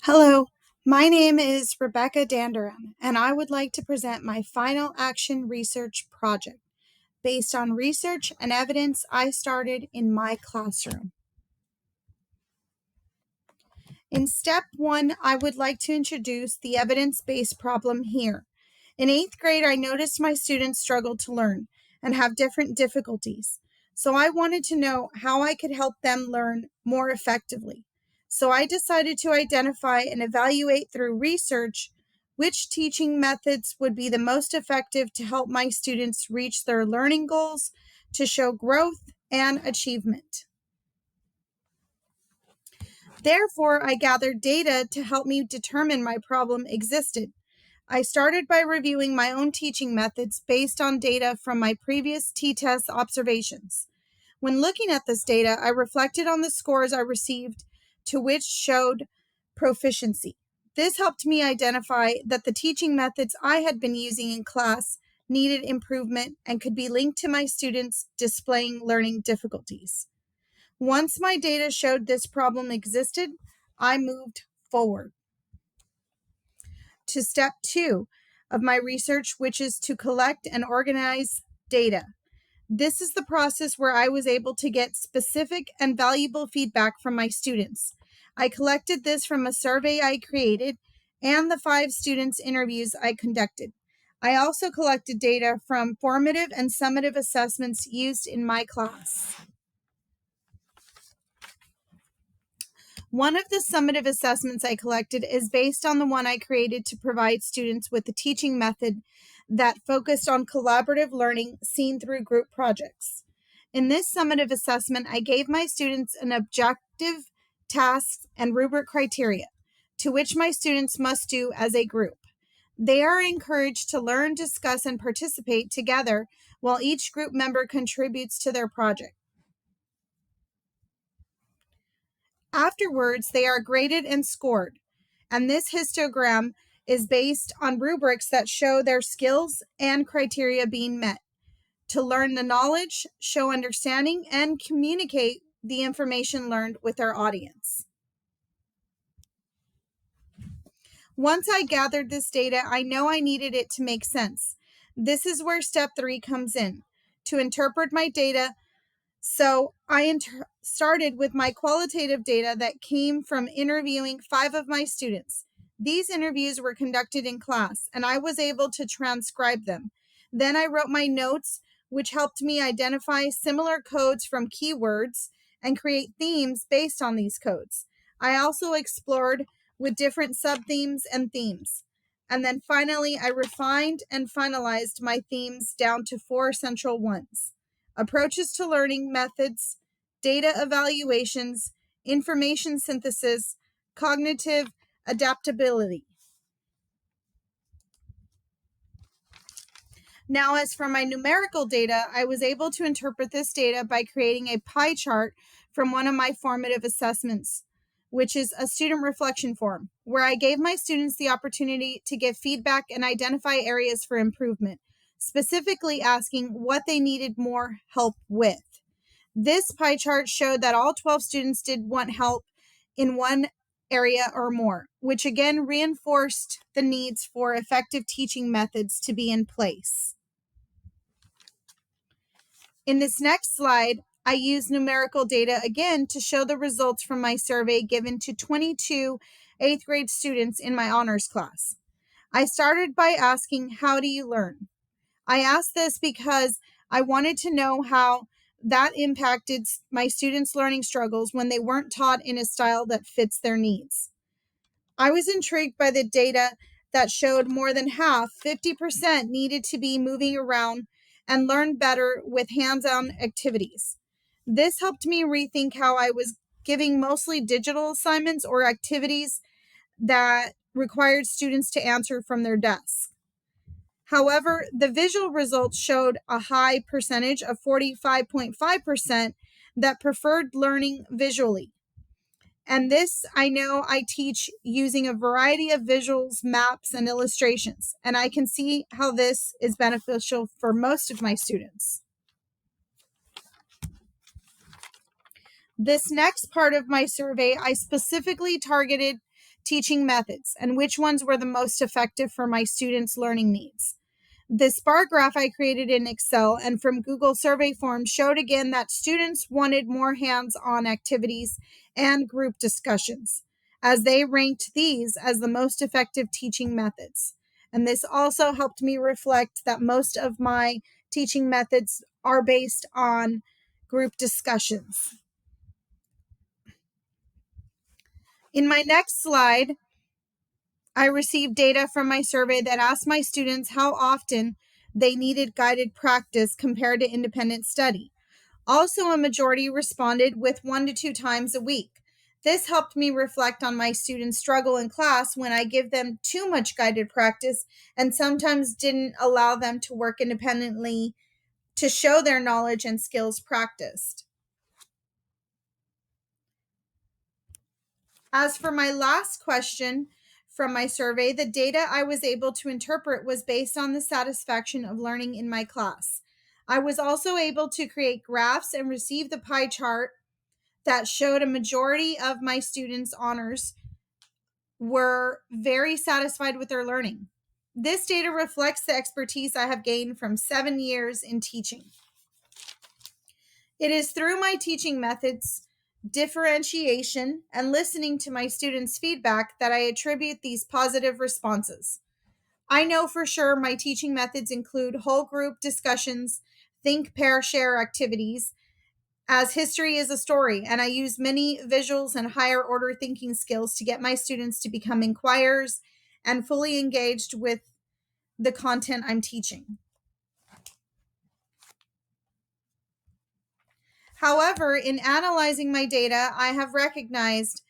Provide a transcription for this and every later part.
Hello, my name is RebekahDandurand, and I would like to present my final action research project based on research and evidence I started in my classroom. In step 1, I would like to introduce the evidence-based problem here. In 8th grade, I noticed my students struggled to learn and have different difficulties. So I wanted to know how I could help them learn more effectively. So I decided to identify and evaluate through research which teaching methods would be the most effective to help my students reach their learning goals, to show growth and achievement. Therefore, I gathered data to help me determine my problem existed. I started by reviewing my own teaching methods based on data from my previous t-test observations. When looking at this data, I reflected on the scores I received to which showed proficiency. This helped me identify that the teaching methods I had been using in class needed improvement and could be linked to my students displaying learning difficulties. Once my data showed this problem existed, I moved forward to step 2 of my research, which is to collect and organize data. This is the process where I was able to get specific and valuable feedback from my students. I collected this from a survey I created and the 5 students' interviews I conducted. I also collected data from formative and summative assessments used in my class. One of the summative assessments I collected is based on the one I created to provide students with a teaching method that focused on collaborative learning seen through group projects. In this summative assessment, I gave my students an objective, tasks, and rubric criteria, to which my students must do as a group. They are encouraged to learn, discuss, and participate together while each group member contributes to their project. Afterwards, they are graded and scored, and this histogram is based on rubrics that show their skills and criteria being met to learn the knowledge, show understanding, and communicate the information learned with our audience. Once I gathered this data, I know I needed it to make sense. This is where step 3 comes in, to interpret my data. So I started with my qualitative data that came from interviewing 5 of my students. These interviews were conducted in class, and I was able to transcribe them. Then I wrote my notes, which helped me identify similar codes from keywords and create themes based on these codes. I also explored with different sub-themes and themes. And then finally, I refined and finalized my themes down to 4 central ones: approaches to learning, methods, data evaluations, information synthesis, cognitive adaptability. Now, as for my numerical data, I was able to interpret this data by creating a pie chart from one of my formative assessments, which is a student reflection form, where I gave my students the opportunity to give feedback and identify areas for improvement, specifically asking what they needed more help with. This pie chart showed that all 12 students did want help in one area or more, which again reinforced the needs for effective teaching methods to be in place. In this next slide, I use numerical data again to show the results from my survey given to 22 8th grade students in my honors class. I started by asking, how do you learn? I asked this because I wanted to know how that impacted my students' learning struggles when they weren't taught in a style that fits their needs. I was intrigued by the data that showed more than half, 50%, needed to be moving around and learn better with hands-on activities. This helped me rethink how I was giving mostly digital assignments or activities that required students to answer from their desks. However, the visual results showed a high percentage of 45.5% that preferred learning visually. And this, I know I teach using a variety of visuals, maps, and illustrations, and I can see how this is beneficial for most of my students. This next part of my survey, I specifically targeted teaching methods and which ones were the most effective for my students' learning needs. This bar graph I created in Excel and from Google survey forms showed again that students wanted more hands-on activities and group discussions, as they ranked these as the most effective teaching methods. And this also helped me reflect that most of my teaching methods are based on group discussions. In my next slide, I received data from my survey that asked my students how often they needed guided practice compared to independent study. Also, a majority responded with 1 to 2 times a week. This helped me reflect on my students' struggle in class when I give them too much guided practice and sometimes didn't allow them to work independently to show their knowledge and skills practiced. As for my last question from my survey, the data I was able to interpret was based on the satisfaction of learning in my class. I was also able to create graphs and receive the pie chart that showed a majority of my students' honors were very satisfied with their learning. This data reflects the expertise I have gained from 7 years in teaching. It is through my teaching methods, differentiation, and listening to my students' feedback that I attribute these positive responses. I know for sure my teaching methods include whole group discussions, think, pair, share activities, as history is a story, and I use many visuals and higher order thinking skills to get my students to become inquirers and fully engaged with the content I'm teaching. However, in analyzing my data, I have recognized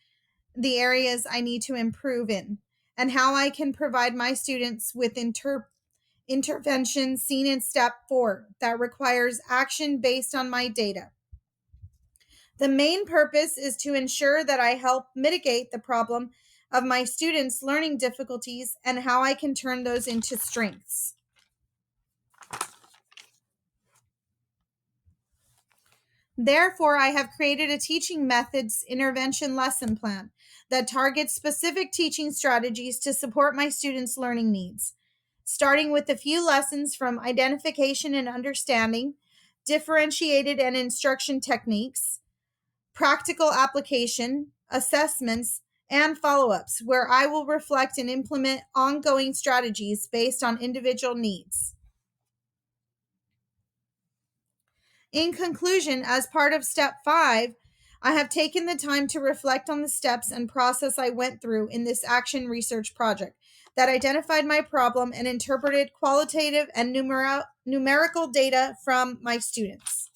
the areas I need to improve in and how I can provide my students with intervention seen in step 4 that requires action based on my data. The main purpose is to ensure that I help mitigate the problem of my students' learning difficulties and how I can turn those into strengths. Therefore, I have created a teaching methods intervention lesson plan that targets specific teaching strategies to support my students' learning needs, starting with a few lessons from identification and understanding, differentiated and instruction techniques, practical application, assessments, and follow-ups, where I will reflect and implement ongoing strategies based on individual needs. In conclusion, as part of step 5, I have taken the time to reflect on the steps and process I went through in this action research project that identified my problem and interpreted qualitative and numerical data from my students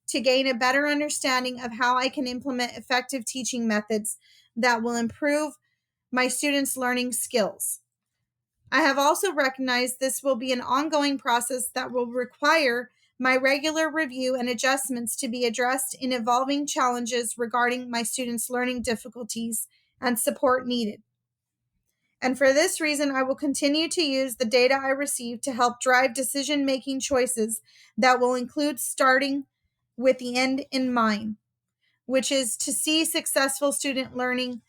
to gain a better understanding of how I can implement effective teaching methods that will improve my students' learning skills. I have also recognized this will be an ongoing process that will require my regular review and adjustments to be addressed in evolving challenges regarding my students' learning difficulties and support needed. And for this reason, I will continue to use the data I receive to help drive decision-making choices that will include starting with the end in mind, which is to see successful student learning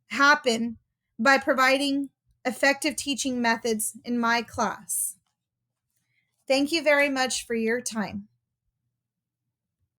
happen by providing effective teaching methods in my class. Thank you very much for your time.